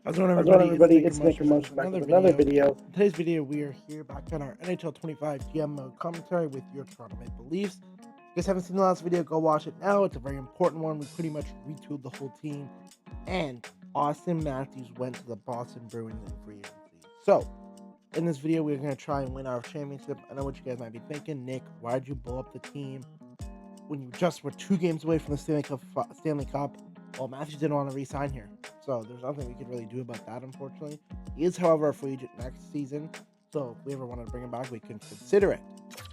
How's it going, How's it going, everybody? It's everybody? Nick and It's Nick and Mushrooms Mush with back another with another video. video. In today's video, we are here back on our NHL 25 GM mode commentary with your Toronto Maple Leafs. If you guys haven't seen the last video, go watch it now. It's a very important one. We pretty much retooled the whole team, and Austin Matthews went to the Boston Bruins in free agency. So, in this video, we're going to try and win our championship. I know what you guys might be thinking. Nick, why'd you blow up the team when you just were 2 games away from the Stanley Cup? Well, Matthews didn't want to re-sign here, so there's nothing we could really do about that, unfortunately. He is, however, a free agent next season, so if we ever wanted to bring him back, we can consider it.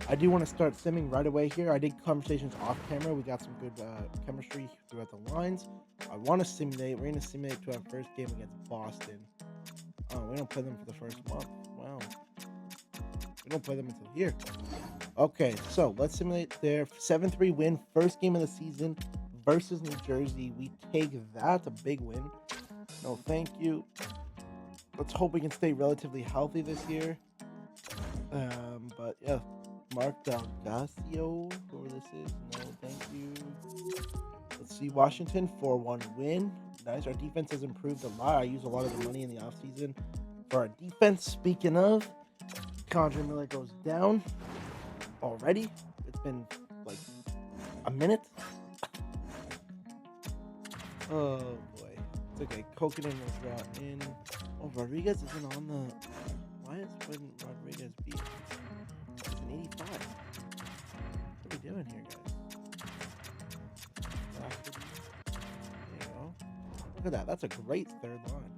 I do want to start simming right away here. I did conversations off camera. We got some good chemistry throughout the lines. I want to simulate. We're going to simulate to our first game against Boston. Oh, we don't play them for the first month. Wow. We don't play them until here. Okay, so let's simulate their 7-3 win, first game of the season versus New Jersey. We take that, a big win. No, thank you. Let's hope we can stay relatively healthy this year. But yeah, Mark Delgasio, whoever this is, no, thank you. Let's see, Washington 4-1 win. Nice. Our defense has improved a lot. I use a lot of the money in the offseason for our defense. Speaking of, Condre Miller goes down already. It's been like a minute. Oh boy. It's okay. Kokanen was brought in. Oh, Rodriguez isn't on the. Why wouldn't Rodriguez be? It's an 85. What are we doing here, guys? There you go. Look at that. That's a great third line.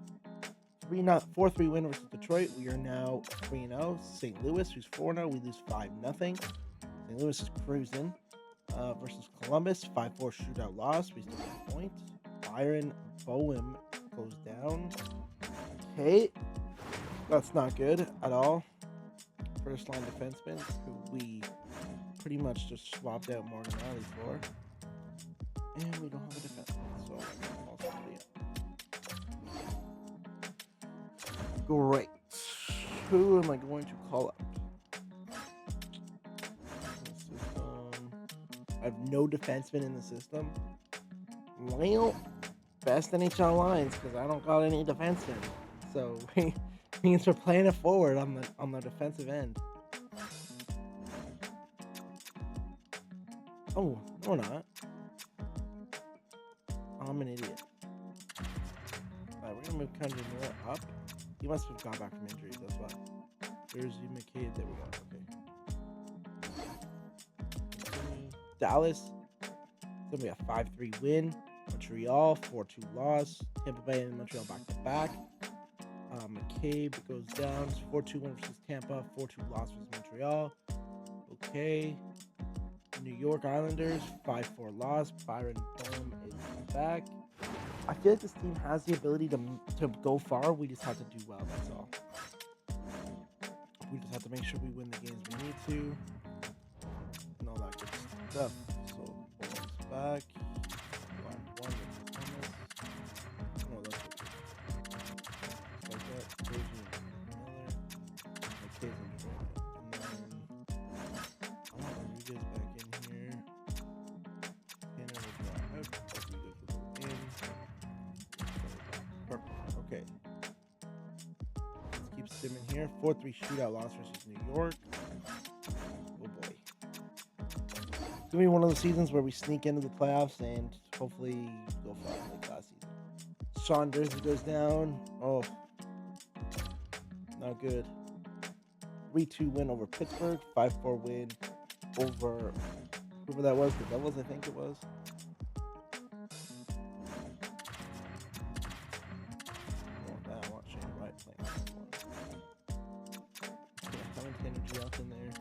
4-3 win versus Detroit. We are now 3-0. St. Louis, who's 4-0. We lose 5-0. St. Louis is cruising. Versus Columbus, 5-4 shootout loss. We still have a point. Byron Boehm goes down. Okay. That's not good at all. First line defenseman, who we pretty much just swapped out Morgan Riley for. And we don't have a defenseman, so also great. Who am I going to call up? I have no defenseman in the system. Well, best NHL lines, because I don't got any defensemen. So means we're playing it forward on the defensive end. Oh, no, we're not. I'm an idiot. Alright, we're gonna move Condre Miller up. He must have got back from injuries, that's why. Jersey McCabe, there we go. Okay. Dallas. It's gonna be a 5-3 win. Montreal 4-2 loss. Tampa Bay and Montreal back to back. McCabe goes down. 4-2 win versus Tampa. 4-2 loss versus Montreal. Okay. New York Islanders 5-4 loss. Byron Boehm is back. I feel like this team has the ability to go far. We just have to do well. That's all. We just have to make sure we win the games we need to, and all that good stuff. So Boehm's back. One with Thomas. No, that's okay. Like that. Jersey Miller. McCabe and Drake. And then I want Rodriguez back in here. Tanner was not out. Rodriguez will go in. Perfect. Okay. Let's keep simming here. 4-3 shootout loss versus New York. Oh boy. It's gonna be one of the seasons where we sneak into the playoffs and hopefully go far like last season. Sean Jersey goes down. Oh, not good. 3-2 win over Pittsburgh. 5-4 win over whoever that was, the Devils, I think it was. Oh, I want Shane Wright playing this one. Yeah, having Tanner Giles in there.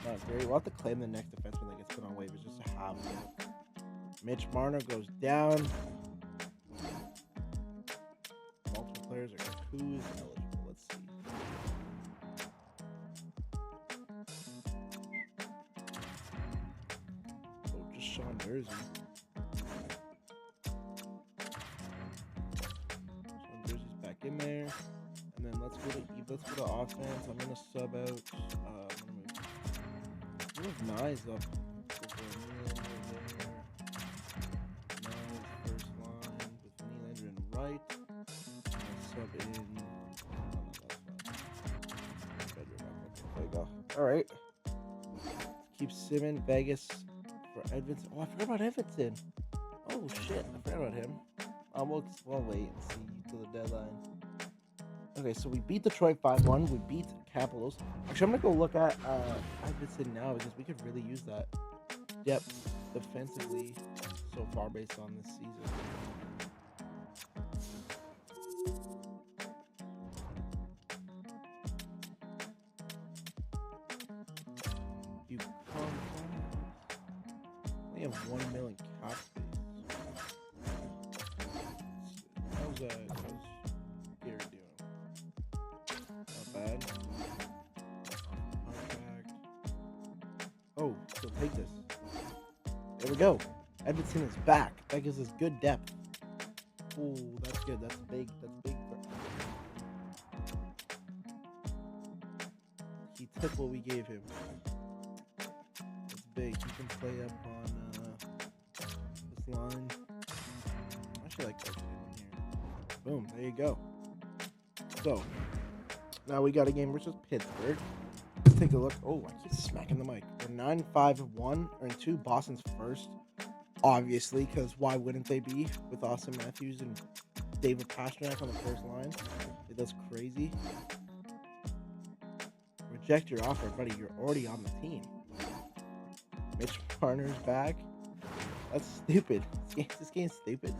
Not great. We'll have to claim the next defenseman that gets put on waivers just to have him. Mitch Marner goes down. Multiple players are who's eligible. Let's see. Oh, just Sean Jersey. Sean Jersey's back in there. And then let's go to offense. I'm gonna sub out. I'm gonna move Nyes up. Nyes first line with Nylander and right. sub in. There you go. All right. Keep simming. Vegas for Edvinson. Oh, I forgot about Edvinson. Oh shit, I forgot about him. We'll wait and see till the deadline. Okay, so we beat Detroit 5-1. We beat Capitals. Actually, I'm gonna go look at Edvinson now because we could really use that depth defensively so far based on this season. You only have 1 million cap space. How's Gary doing? Not bad. Contract. Oh, so take this. There we go. Edvinson is back. That gives us good depth. Oh, that's good. That's big. That's big. He took what we gave him. That's big. He can play up on this line. I actually like that here. Boom. There you go. So now we got a game versus Pittsburgh. Let's take a look. Oh, I keep smacking the mic. We're 9-5-1 or in 2. Boston's first, obviously, because why wouldn't they be with Austin Matthews and David Pastrnak on the first line? That's crazy. Reject your offer, buddy. You're already on the team. Mitch Marner's back. That's stupid. This game's stupid.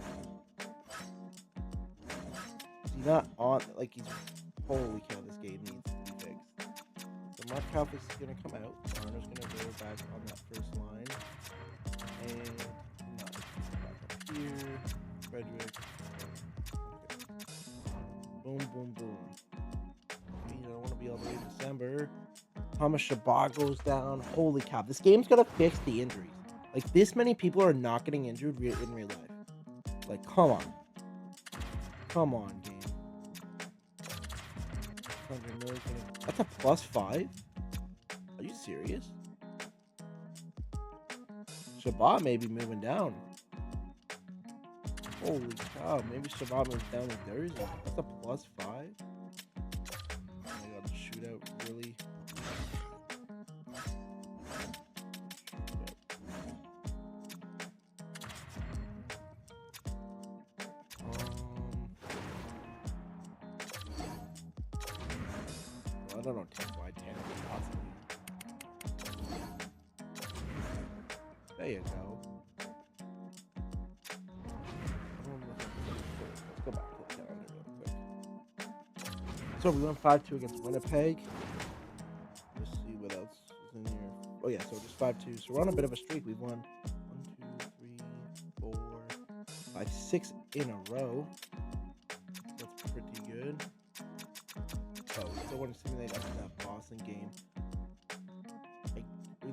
He's not on. Like he's. Holy cow! This game needs to be fixed. So Markov is gonna come out. Marner's gonna go back on that first line, and back up here. Frederick. Okay. Boom, boom, boom. I don't want to be all the way to December. Thomas Chabot goes down. Holy cow. This game's going to fix the injuries. Like, this many people are not getting injured in real life. Like, come on. Come on, game. That's a +5? Are you serious? Chabot may be moving down. Holy cow. Maybe Chabot moves down with Thursday. That's a +5? Shootout, really. I don't know why Tanner is possibly. There you go. Let's go back to the calendar real quick. So we went 5-2 against Winnipeg. Let's see what else is in here. Oh yeah, so just 5-2. So we're on a bit of a streak. We've won 1, 2, 3, 4, 5, 6 in a row. That's pretty good. Oh, we still want to simulate after that Boston game.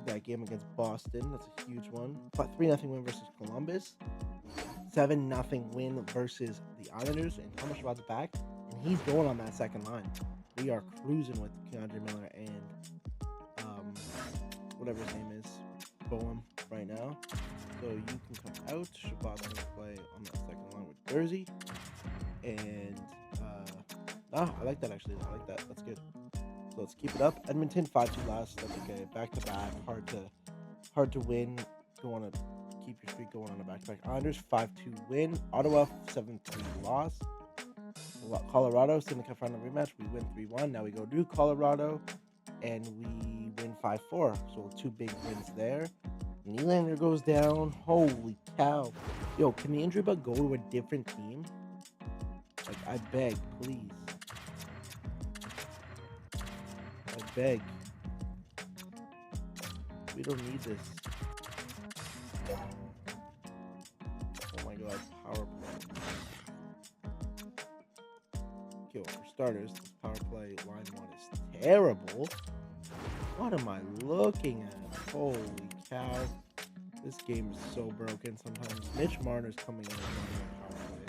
That game against Boston. That's a huge one. 3-0 win versus Columbus. 7-0 win versus the Islanders. And Thomas Chabot's back. And he's going on that second line. We are cruising with Keandre Miller and whatever his name is, Boehm right now. So you can come out. Chabot's going to play on that second line with Jersey. And I like that actually. I like that. That's good. So let's keep it up. Edmonton 5-2 last. That's okay. Back to back. Hard to win. You want to keep your streak going on a back-to-back. Islanders 5-2 win. Ottawa 7-3 loss. Colorado Stanley Cup final rematch. We win 3-1. Now we go to Colorado and we win 5-4. So 2 big wins there. Nylander goes down. Holy cow. Yo, can the injury bug go to a different team? Like, I beg, please. I beg. We don't need this. Oh my god, power play. Okay, well, for starters, this power play line 1 is terrible. What am I looking at? Holy cow. This game is so broken sometimes. Mitch Marner's coming in on power play.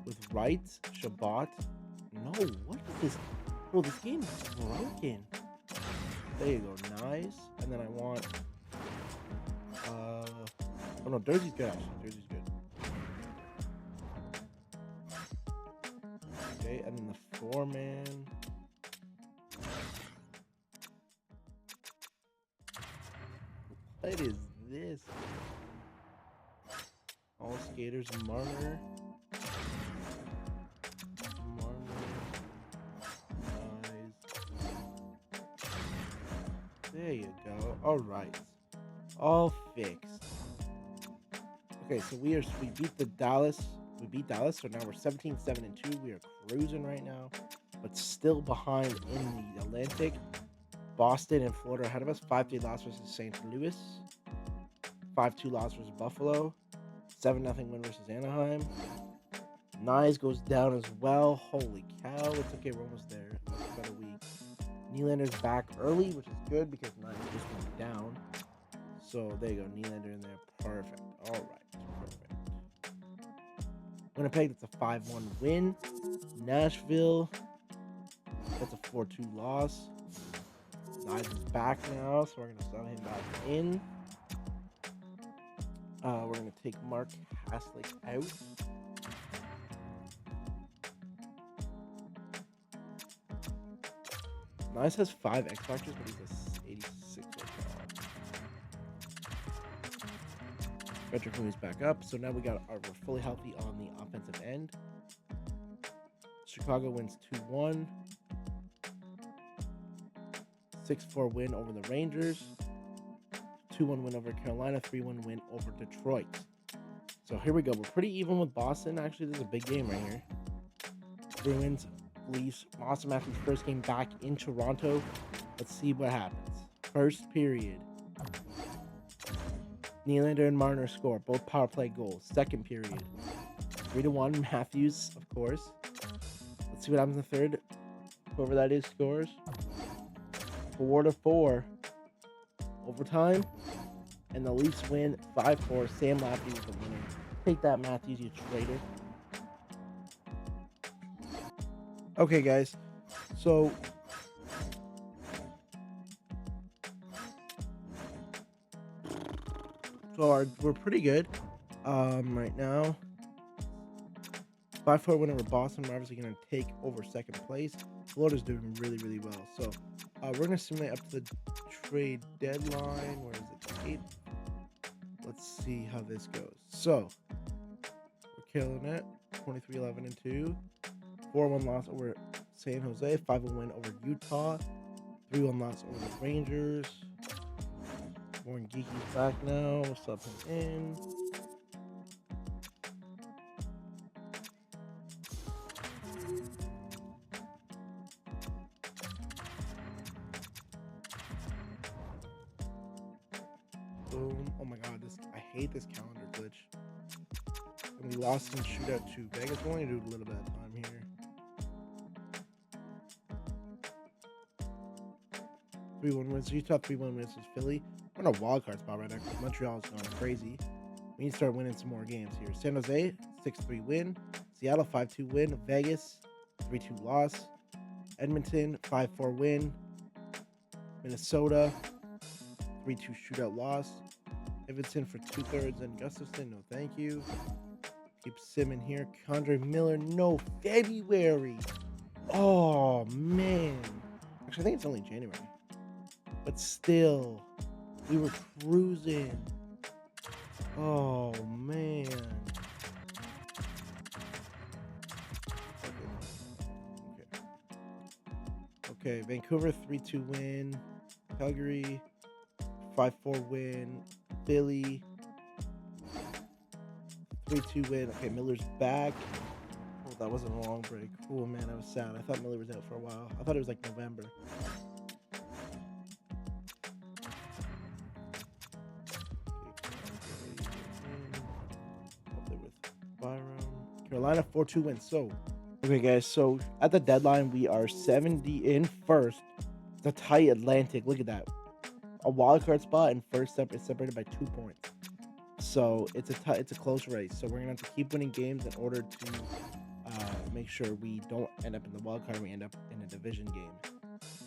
With Wright, Chabot. No, what is this? Bro, this game is broken. There you go, nice. And then I want... oh no, Jersey's good actually. Jersey's good. Okay, Okay, and then the 4-man. What is this? All skaters, Marner. There you go. All right, all fixed. Okay, so we beat Dallas. We beat Dallas, so now we're 17-7-2. We are cruising right now, but still behind in the Atlantic. Boston and Florida ahead of us. 5-3 loss versus St. Louis. 5-2 loss versus Buffalo. 7-0 win versus Anaheim. Nyes goes down as well. Holy cow. It's okay. We're almost there. It's about a week. Nylander's back early, which is good because Nyes just went down. So there you go. Nylander in there. Perfect. All right. Perfect. Winnipeg, that's a 5-1 win. Nashville, that's a 4-2 loss. Nyes is back now, so we're going to sub him back in. We're going to take Mark Haslick out. Nyes has 5 X Factors, but he's a 86 overall. Frederick moves back up, so now we're fully healthy on the offensive end. Chicago wins 2-1. 6-4 win over the Rangers. 2-1 win over Carolina. 3-1 win over Detroit. So here we go. We're pretty even with Boston. Actually, this is a big game right here. Bruins, Leafs. Austin Matthews' first game back in Toronto. Let's see what happens. First period. Nylander and Marner score. Both power play goals. Second period. 3-1. Matthews, of course. Let's see what happens in the third. Whoever that is scores. 4-4. Overtime. And the Leafs win 5-4. Sam Matthews is the winner. Take that, Matthews, you traitor. Okay, guys. So we're pretty good right now. 5-4 win over Boston. We're obviously going to take over second place. Florida's doing really, really well. So we're going to simulate up to the trade deadline. Where is it? 8. Let's see how this goes. So we're killing it. 23-11-2. 4-1 loss over San Jose. 5-1 win over Utah. 3-1 loss over the Rangers. Warren Geeky's back now. We'll sub him in. Boom. Oh my god, I hate this calendar glitch. And we lost in shootout to Vegas. We're only doing a little bit of time here. 3-1 wins. Utah 3-1 wins with Philly. We're in a wild card spot right now because Montreal's gone crazy. We need to start winning some more games here. San Jose 6-3 win. Seattle 5-2 win. Vegas 3-2 loss. Edmonton 5-4 win. Minnesota 3-2 shootout loss. Evanson for 2/3 and Gustafson, no thank you. Keep simming here. Condre Miller, no February. Oh man. Actually, I think it's only January. But still, we were cruising. Oh man. Okay, Vancouver 3-2 win. Calgary 5-4 win. Philly 3-2 win. Okay, Miller's back. Oh, that wasn't a long break. Oh man, I was sad. I thought Miller was out for a while. I thought it was like November. Carolina 4-2 win. So, okay, guys. So at the deadline, we are 70 in first. It's a tight Atlantic. Look at that. A wild card spot and first step is separated by 2 points. So it's a close race. So we're gonna have to keep winning games in order to make sure we don't end up in the wild card. We end up in a division game.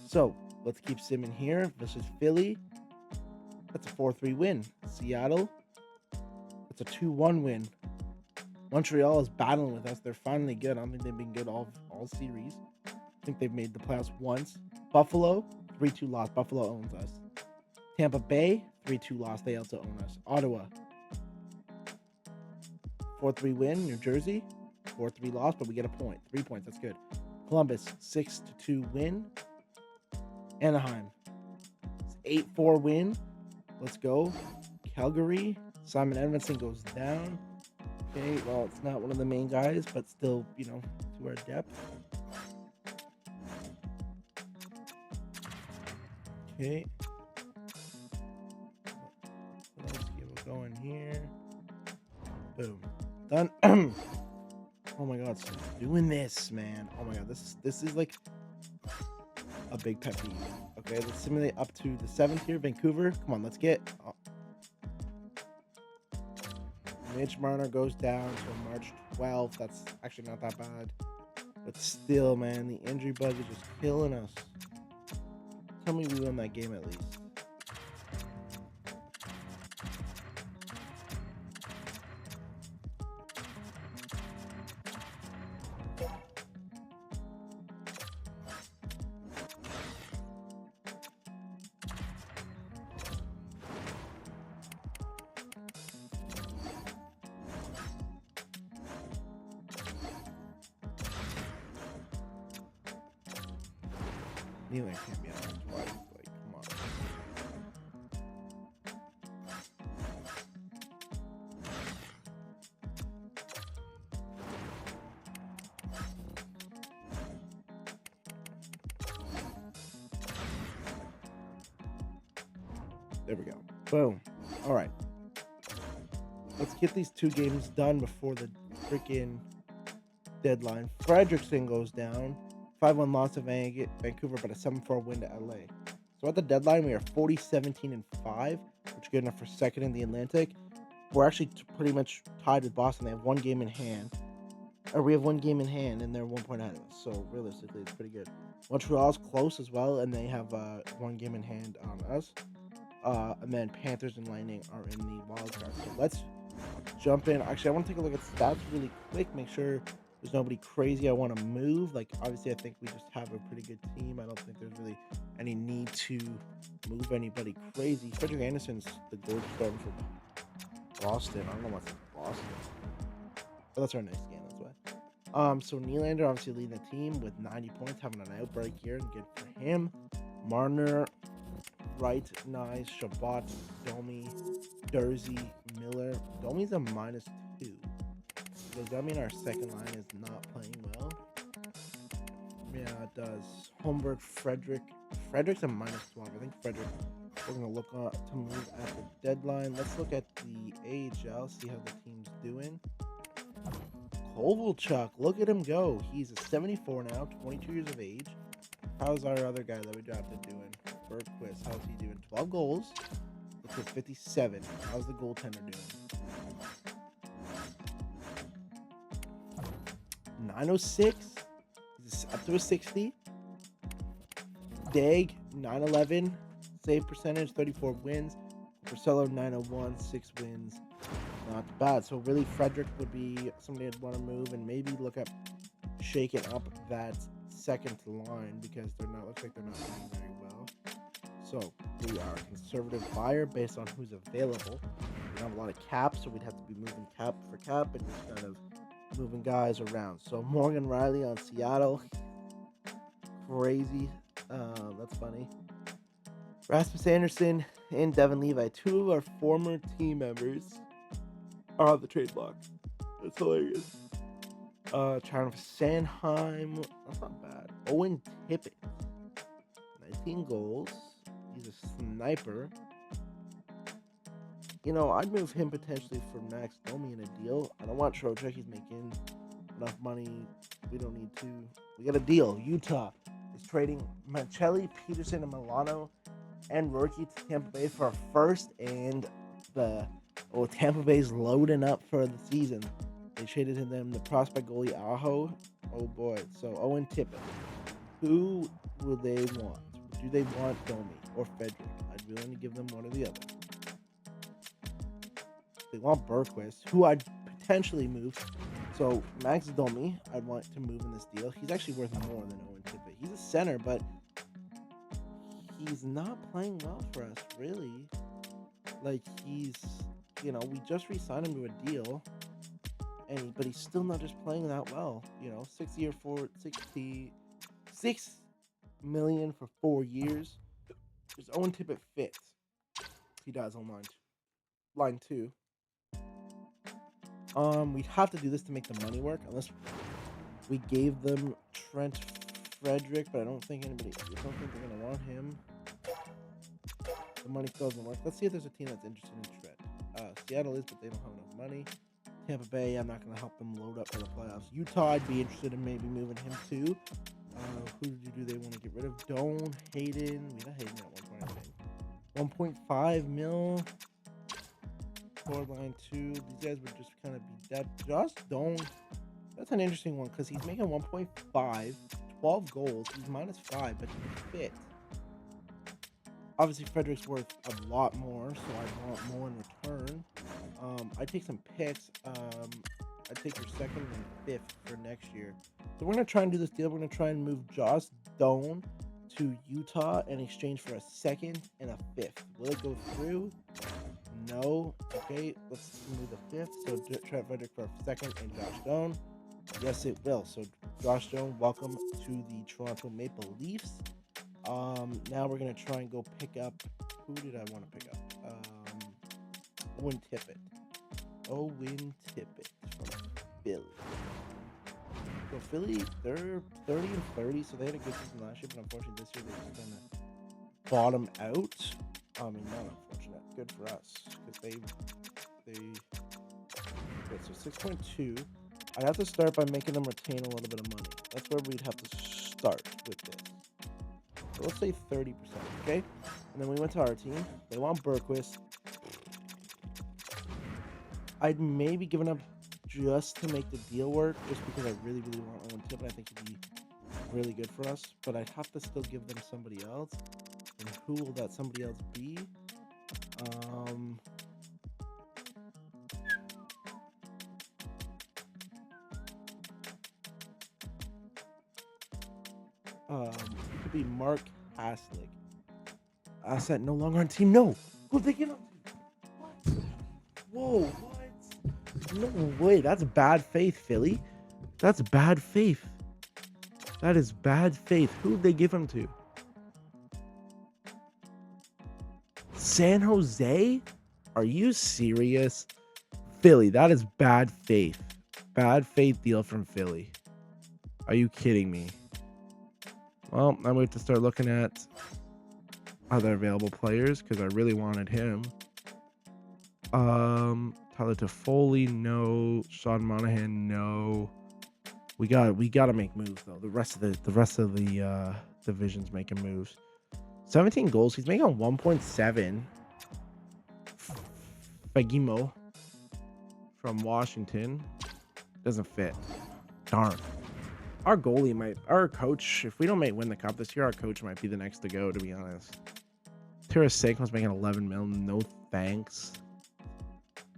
So let's keep simming here versus Philly. That's a 4-3 win. Seattle. That's a 2-1 win. Montreal is battling with us. They're finally good. I don't think they've been good all series. I think they've made the playoffs once. Buffalo, 3-2 loss. Buffalo owns us. Tampa Bay, 3-2 loss. They also own us. Ottawa, 4-3 win. New Jersey, 4-3 loss, but we get a point. 3 points. That's good. Columbus, 6-2 win. Anaheim, 8-4 win. Let's go. Calgary, Simon Edmondson goes down. Okay, well, it's not one of the main guys, but still, you know, to our depth. Okay. Let's get it going here. Boom. Done. Oh my god, stop doing this, man. Oh my god, this is like a big pet peeve. Okay, let's simulate up to the 7th here. Vancouver. Come on, let's get. Mitch Marner goes down to March 12th. That's actually not that bad. But still, man, the injury bug is just killing us. Tell me we win that game at least. Nylander can't be on twice. Like, come on. There we go. Boom. All right. Let's get these 2 games done before the freaking deadline. Frederickson goes down. 5-1 loss to Vancouver, but a 7-4 win to LA. So at the deadline, we are 40-17-5, which is good enough for second in the Atlantic. We're actually pretty much tied with Boston. They have 1 game in hand. Or we have 1 game in hand, and they're 1 point ahead of us. So realistically, it's pretty good. Montreal's close as well, and they have 1 game in hand on us. And then Panthers and Lightning are in the wild card. So let's jump in. Actually, I want to take a look at stats really quick. Make sure there's nobody crazy I want to move. Like, obviously, I think we just have a pretty good team. I don't think there's really any need to move anybody crazy. Frederick Anderson's the goal scorer for Boston. I don't know what's Boston. But that's our next game. That's why. So Nylander obviously leading the team with 90 points, having an outbreak here, and good for him. Marner, Wright, nice. Shabbat, Domi, Dursey, Miller. Domi's a -2. Does that mean our second line is not playing well? Yeah, it does. Holmberg, Frederick's a -12. I think Frederick, we're going to look to move at the deadline. Let's look at the AHL, see how the team's doing. Kovalchuk, look at him go. He's a 74 now, 22 years of age. How's our other guy that we drafted doing? Bergquist, how's he doing? 12 goals. Looks at 57. How's the goaltender doing? 906. He's up to a 60. Dag, 911. Save percentage, 34 wins. Porcello, 901, 6 wins. Not bad. So really, Frederick would be somebody I'd want to move and maybe look at shaking up that second line because they're not. Looks like they're not playing very well. So we are a conservative buyer based on who's available. We don't have a lot of cap, so we'd have to be moving cap for cap and just kind of moving guys around. So Morgan Riley on Seattle. Crazy. That's funny. Rasmus Anderson and Devin Levi, 2 of our former team members, are on the trade block. That's hilarious. Trying for Sanheim. That's not bad. Owen Tippett, 19 goals. He's a sniper. You know, I'd move him potentially for Max Domi in a deal. I don't want Trocheck. He's making enough money. We don't need to. We got a deal. Utah is trading Mancelli, Peterson, and Milano and Rourke to Tampa Bay for a first, and Tampa Bay's loading up for the season. They traded them the prospect goalie Aho. Oh boy. So Owen Tippett. Who will they want? Do they want Domi or Frederick? I'd really give them one or the other. They want Bergquist, who I'd potentially move. So Max Domi, I'd want to move in this deal. He's actually worth more than Owen Tippett. He's a center, but he's not playing well for us, really. Like, he's, you know, we just re-signed him to a deal, but he's still not just playing that well. You know, 66 million for 4 years. Does Owen Tippett fit? He does on line 2. We'd have to do this to make the money work, unless we gave them Trent Frederick, but I don't think they're gonna want him. The money still doesn't work. Let's see if there's a team that's interested in Trent. Seattle is, but they don't have enough money. Tampa Bay, I'm not gonna help them load up for the playoffs. Utah, I'd be interested in maybe moving him too. Who do they want to get rid of? Doan, Hayden. We got Hayden at 1 point, I think. 1.5 mil. For line 2. These guys would just kind of be dead. Josh Doan. That's an interesting one because he's making 1.5, 12 goals. He's -5, but he fit. Obviously, Frederick's worth a lot more, so I want more in return. I'd take some picks. I'd take your 2nd and 5th for next year. So we're going to try and do this deal. We're going to try and move Josh Doan to Utah in exchange for a 2nd and a 5th. Will it go through? No. Okay, let's move the 5th. So Trent Frederick for a 2nd and Josh Doan. Yes, it will. So Josh Doan, welcome to the Toronto Maple Leafs. Now we're going to try and go pick up... Who did I want to pick up? Owen Tippett. Owen Tippett from Philly. So Philly, they're 30 and 30, so they had a good season last year, but unfortunately this year they're just going to bottom out. I mean, not unfortunate. Good for us, because they okay, so 6.2. I'd have to start by making them retain a little bit of money. That's where we'd have to start with this. So let's say 30%, okay? And then we went to our team. They want Bergquist. I'd maybe given up just to make the deal work, just because I really, really want Owen Tippett. I think he'd be really good for us, but I'd have to still give them somebody else. And who will that somebody else be? It could be Mark Haslick. Asset no longer on team. No, who they give him to? What? Whoa, what? No way. That's bad faith, Philly. That's bad faith. That is bad faith. Who'd they give him to? San Jose? Are you serious? Philly, that is bad faith. Bad faith deal from Philly. Are you kidding me? Well, now we have to start looking at other available players because I really wanted him. Tyler Toffoli, no. Sean Monahan, no. We gotta make moves though. The rest of the division's making moves. 17 goals. He's making 1.7. Fagimo from Washington doesn't fit. Darn. Our coach, if we don't win the cup this year, our coach might be the next to go, to be honest. Tarasenko's making 11 mil. No thanks.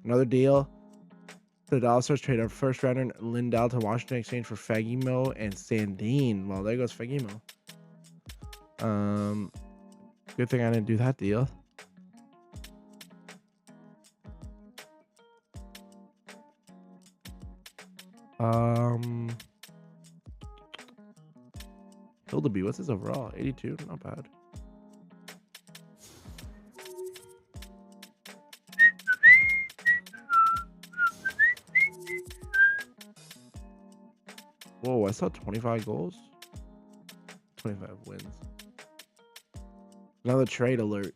Another deal. The Dallas Stars trade our first rounder Lindell to Washington in exchange for Fagimo and Sandin. Well, there goes Fagimo. Good thing I didn't do that deal. Hildeby, what's his overall? 82, not bad. Whoa, I saw 25 goals. 25 wins. Another trade alert.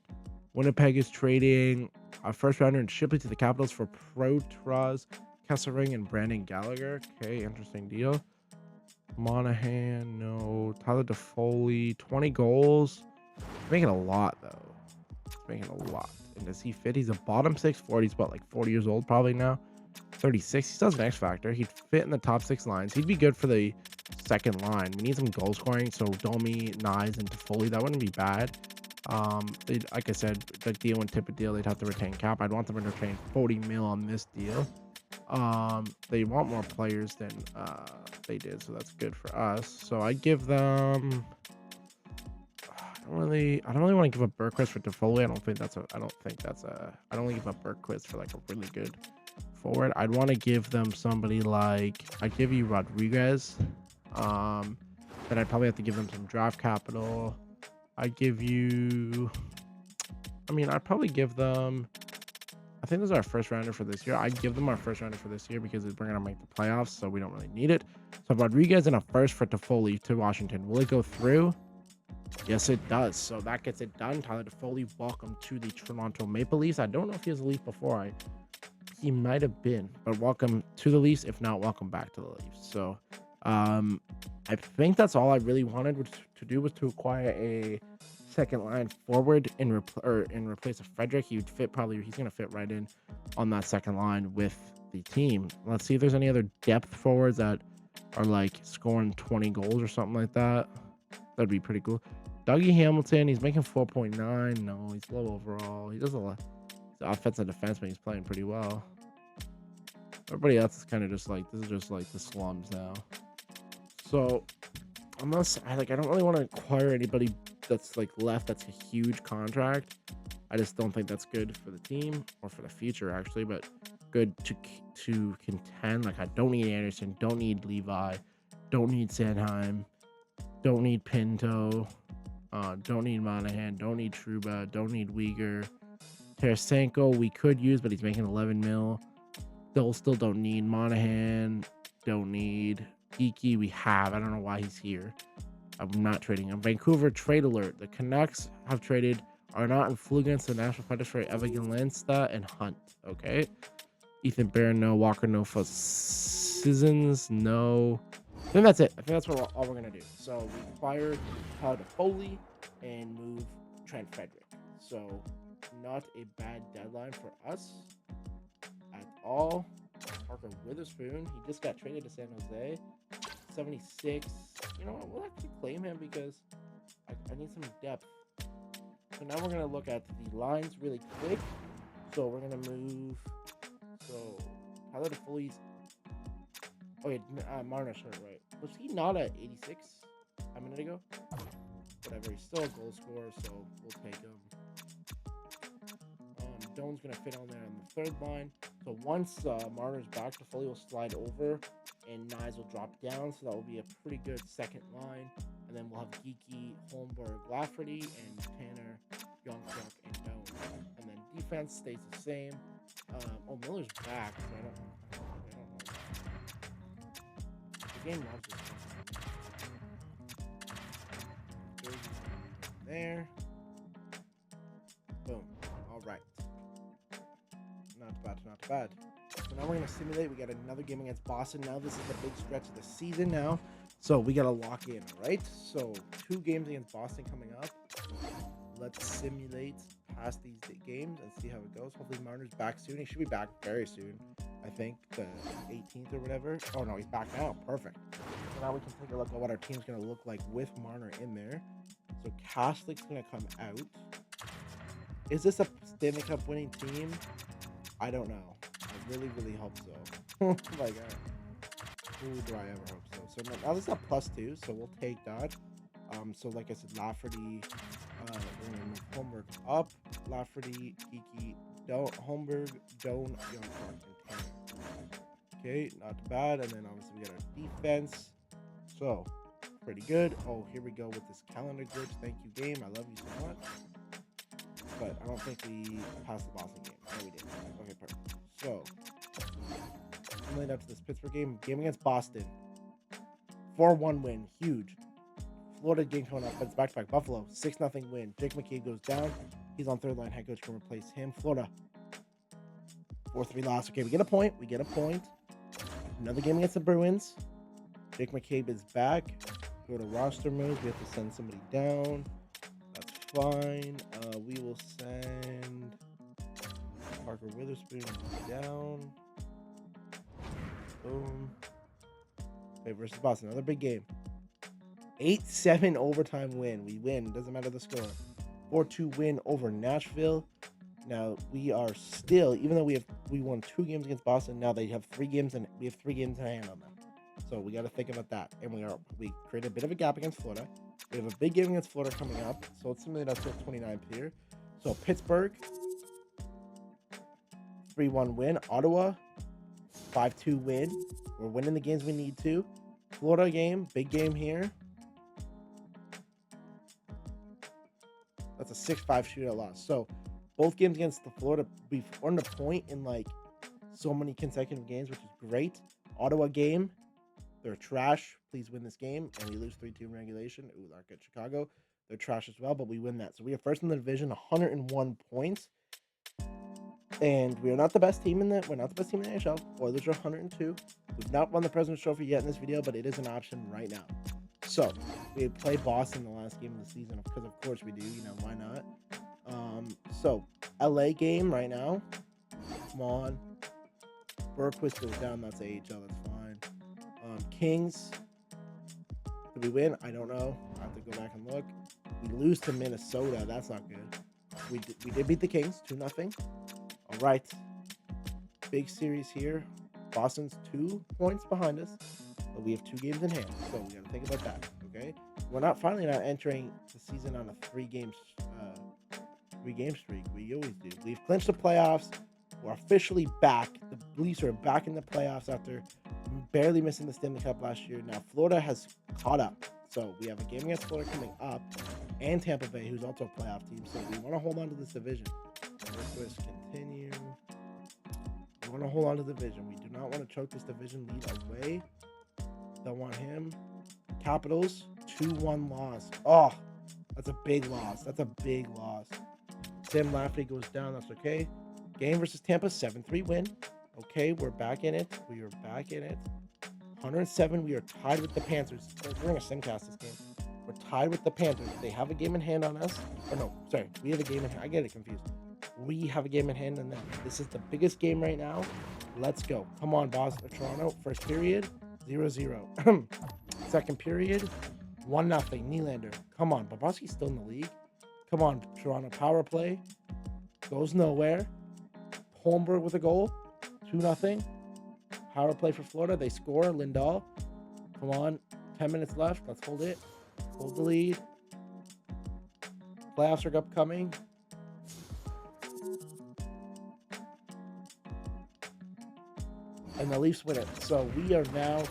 Winnipeg is trading a first rounder and Shipley to the Capitals for Protras, Kesselring, and Brandon Gallagher. Okay, interesting deal. Monahan, no. Tyler Toffoli, 20 goals. He's making a lot, though. He's making a lot. And does he fit? He's a bottom 6 forward. He's about like 40 years old probably now. 36. He still has an X factor. He'd fit in the top 6 lines. He'd be good for the second line. We need some goal scoring. So Domi, Nyes, and Toffoli, that wouldn't be bad. Like I said, the deal and Tippett deal, they'd have to retain cap. I'd want them to retain 40 mil on this deal. They want more players than they did, so that's good for us. So I give them. I don't really want to give up Bergquist for Toffoli. I don't think that's a. I don't want to give up Bergquist for like a really good forward. I'd want to give them somebody like, I'd give you Rodriguez. Then I'd probably have to give them some draft capital. I'd give you. I mean, I'd probably give them. I think this is our first rounder for this year. I'd give them our first rounder for this year because we're going to make the playoffs, so we don't really need it. So Rodriguez and a first for Toffoli to Washington. Will it go through? Yes, it does. So that gets it done. Tyler Toffoli, welcome to the Toronto Maple Leafs. I don't know if he was a Leaf before. He might have been, but welcome to the Leafs. If not, welcome back to the Leafs. So I think that's all I really wanted to do was to acquire a second line forward in replace of Frederick. He's gonna fit right in on that second line with the team. Let's see if there's any other depth forwards that are like scoring 20 goals or something like that. That'd be pretty cool. Dougie Hamilton, he's making 4.9. No, he's low overall. He does a lot. He's an offensive defenseman. He's playing pretty well. Everybody else is kind of just like, this is just like the slums now. So I don't really want to acquire anybody that's like left that's a huge contract. I just don't think that's good for the team or for the future actually, but good to contend. Like I don't need Anderson, don't need Levi, don't need Sandheim, don't need Pinto, don't need Monahan, don't need Trouba, don't need Uyghur. Tarasenko we could use, but he's making 11 mil. Still don't need Monahan, don't need Geeky. We have. I don't know why he's here. I'm not trading him. Vancouver trade alert. The Canucks are not in flew against the National Predators for Evan Lindstad and Hunt. Okay. Ethan Barron, no. Walker, no. For Seasons, no. I think that's it. I think that's all we're gonna do. So we acquired Tyler Toffoli and move Trent Frederick. So not a bad deadline for us at all. Parker Witherspoon, he just got traded to San Jose. 76. You know what? We'll actually claim him because I need some depth. So now we're going to look at the lines really quick. So we're going to move. So Tyler Toffoli's. Oh, yeah, Marner's hurt, right? Was he not at 86 a minute ago? Whatever. He's still a goal scorer, so we'll take him. Doan's going to fit on there on the third line. So once Marner's back, Toffoli will slide over and Nyes will drop down. So that will be a pretty good second line. And then we'll have Geeky, Holmberg, Lafferty, and Tanner, Youngchuk, and Doan. And then defense stays the same. Miller's back. So I don't know. The game loves this. There. Boom. All right. Not bad. So now we're going to simulate. We got another game against Boston. Now this is the big stretch of the season now. So we got to lock in, right? So 2 games against Boston coming up. Let's simulate past these games and see how it goes. Hopefully Marner's back soon. He should be back very soon. I think the 18th or whatever. Oh, no, he's back now. Perfect. So now we can take a look at what our team's going to look like with Marner in there. So Kastlik's going to come out. Is this a Stanley Cup winning team? I don't know. I really, really hope so. Like, who do I ever hope so? So now this is a +2, so we'll take that. So like I said, Lafferty, we're gonna move Holmberg up. Lafferty, Geeky, Holmberg, Doan, Youngchuk, and Tanner. Okay, not bad. And then obviously we got our defense. So pretty good. Oh, here we go with this calendar glitch. Thank you, game. I love you so much. But I don't think we passed the Boston game. No, we didn't. Okay, perfect. So, similarly up to this Pittsburgh game against Boston. 4-1 win. Huge. Florida game coming up, but it's back-to-back. Buffalo, 6-0 win. Jake McCabe goes down. He's on third line. Head coach can replace him. Florida, 4-3 loss. Okay, we get a point. Another game against the Bruins. Jake McCabe is back. Go to roster moves. We have to send somebody down. Fine. We will send Parker Witherspoon down. Boom. Okay, versus Boston. Another big game. 8-7 overtime win. We win. Doesn't matter the score. 4-2 win over Nashville. Now, we are still, even though we have we won 2 games against Boston. Now they have 3 games, and we have 3 games in hand on them. So we got to think about that. And we create a bit of a gap against Florida. We have a big game against Florida coming up. So let's simulate us to 29th here. So Pittsburgh, 3-1 win. Ottawa, 5-2 win. We're winning the games we need to. Florida game, big game here. That's a 6-5 shootout loss. So both games against the Florida, we've earned a point in like so many consecutive games, which is great. Ottawa game, they're trash. Please win this game. And we lose 3-2 in regulation. Ooh, not good. Chicago, they're trash as well, but we win that. So we are first in the division, 101 points. And we are not the best team in the NHL. Oilers are 102. We've not won the President's Trophy yet in this video, but it is an option right now. So we play Boston the last game of the season because of course we do. You know, why not? So LA game right now. Come on. Bergquist goes down. That's AHL. That's fine. Kings. Did we win? I don't know. I have to go back and look. We lose to Minnesota. That's not good. We did beat the Kings 2-0. All right. Big series here. Boston's 2 points behind us, but we have 2 games in hand. So we got to think about that. Okay. We're finally not entering the season on a 3-game streak. We always do. We've clinched the playoffs. We're officially back. The Leafs are back in the playoffs after barely missing the Stanley Cup last year. Now Florida has caught up. So we have a game against Florida coming up, and Tampa Bay, who's also a playoff team. So we want to hold on to this division. Let's continue. We want to hold on to the division. We do not want to choke this division lead away. Don't want him. Capitals, 2-1 loss. Oh, that's a big loss. That's a big loss. Sam Lafferty goes down. That's okay. Game versus Tampa, 7-3 win. Okay, we're back in it. We are back in it. 107. We are tied with the Panthers. We're going to simcast this game. We're tied with the Panthers. They have a game in hand on us. Or no, sorry. We have a game in hand. I get it confused. We have a game in hand on them. This is the biggest game right now. Let's go. Come on, Boston, Toronto. First period, 0-0. Second period, 1-0. Nylander. Come on. Bobrovsky's still in the league. Come on, Toronto. Power play. Goes nowhere. Holmberg with a goal. 2-0. Power play for Florida. They score. Lindahl. Come on. 10 minutes left. Let's hold it. Hold the lead. Playoffs are upcoming. And the Leafs win it. So we are now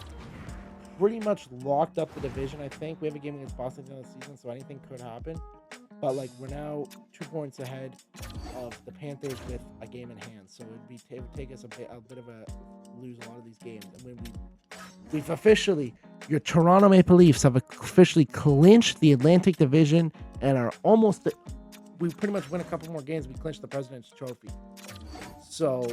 pretty much locked up the division, I think. We have a game against Boston in the season, so anything could happen. But like we're now 2 points ahead of the Panthers with a game in hand. So it would take us a bit of a lose a lot of these games. And when we've officially, your Toronto Maple Leafs have officially clinched the Atlantic Division and are almost. We pretty much win a couple more games. We clinched the President's Trophy. So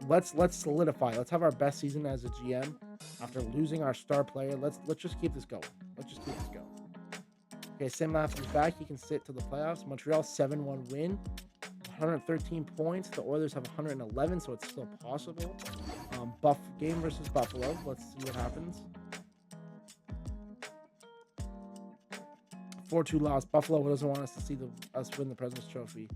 let's solidify. Let's have our best season as a GM after losing our star player. Let's just keep this going. Let's just keep this going. Okay, Sam Lafferty's back. He can sit to the playoffs. Montreal 7-1 win, 113 points. The Oilers have 111, so it's still possible. Game versus Buffalo. Let's see what happens. 4-2 loss. Buffalo doesn't want us to see us win the President's Trophy.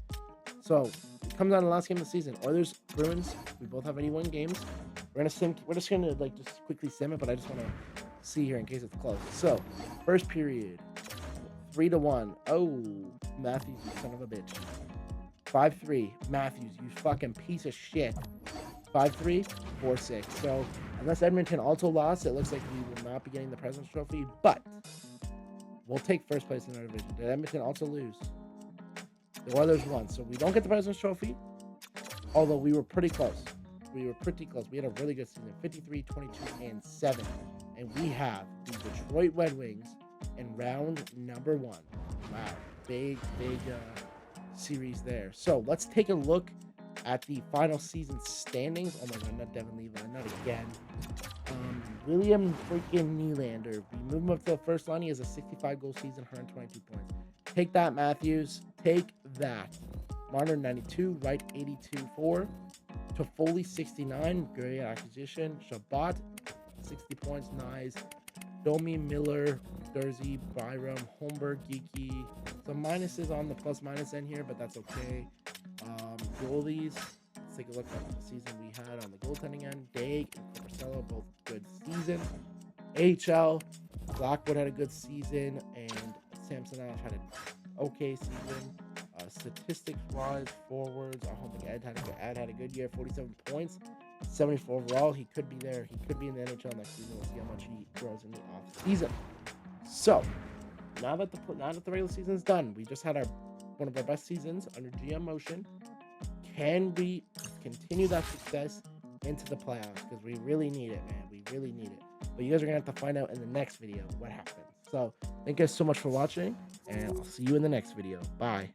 So it comes down to the last game of the season. Oilers, Bruins. We both have 81 games. We're just gonna just quickly sim it, but I just want to see here in case it's close. So first period, 3-1. Oh, Matthews, you son of a bitch. 5-3. Matthews, you fucking piece of shit. 5-3, 4-6. So unless Edmonton also lost, it looks like we will not be getting the President's Trophy, but we'll take first place in our division. Did Edmonton also lose? The Oilers won, so we don't get the President's Trophy, although we were pretty close. We were pretty close. We had a really good season, 53, 22, and 7. And we have the Detroit Red Wings in round number 1. Wow, big series there. So let's take a look at the final season standings. Oh my God, not Devin Levi, not again. William freaking Nylander. We move him up to the first line. He has a 65-goal season, 122 points. Take that, Matthews. Take that. Marner, 92. Wright, 82-4. Toffoli, 69. Great acquisition. Shabbat, 60 points. Nice. Domi, Miller, Dursey, Byram, Holmberg, Geeky. Some minuses on the plus-minus end here, but that's okay. Goalies. let's take a look at the season we had on the goaltending end. Dag and Marcelo, both good season. AHL, Blackwood had a good season, and Samsonov had an okay season. Statistics-wise, forwards, I don't think Ed had a good year, 47 points, 74 overall. He could be there. He could be in the NHL next season. We'll see how much he grows in the off season. So now that the regular season is done, we just had one of our best seasons under GM Motion. Can we continue that success into the playoffs? Because we really need it, man. We really need it. But you guys are gonna have to find out in the next video what happens. So thank you guys so much for watching, and I'll see you in the next video. Bye.